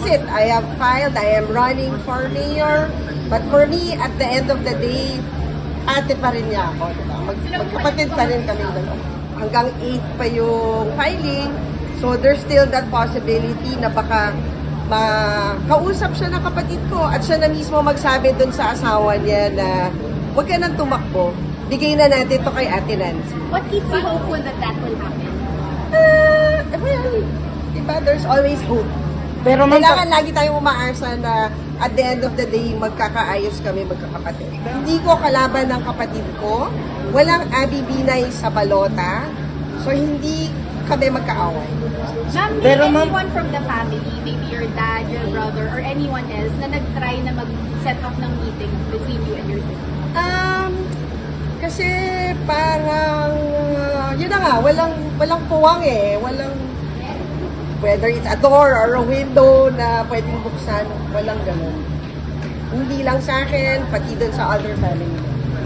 it. I have filed, I am running for mayor. But for me, at the end of the day, ate pa rin niya ako. Diba? Magkapatid pa rin kami dalawa. Hanggang 8 pa yung filing. So there's still that possibility na baka makausap siya ng kapatid ko at siya na mismo magsabi dun sa asawa niya na huwag ka nang tumakbo. Bigay na natin to kay Ate Nancy. What keeps you hopeful that that will happen? Well, diba, there's always hope. Pero Kailangan lagi tayong umaasa na at the end of the day, magkakaayos kami magkakapatid. Hindi ko kalaban ng kapatid ko. Walang Abby Binay sa balota. So, hindi kami magkaaway. Ma'am, may Pero ma'am- anyone from the family, maybe your dad, your brother, or anyone else na nag-try na mag-set up ng meeting between you and your sister? Kasi parang, yun na nga, walang puwang eh. Walang, whether it's a door or a window na pwedeng buksan, walang ganun. Hindi lang sa akin, pati dun sa other family.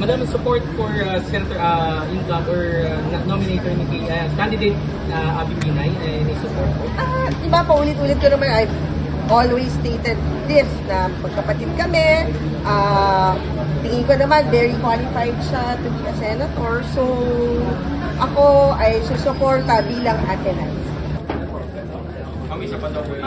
Madam, support for Senator Inclab or nominator ni candidate Abby Binay, any support po? Diba, paulit-ulit ko naman, I've always stated this, na magkapatid kami. Tingin ko naman, very qualified siya to be a senator. So, ako ay susuporta bilang Ate Nancy. Kami sa pataboy.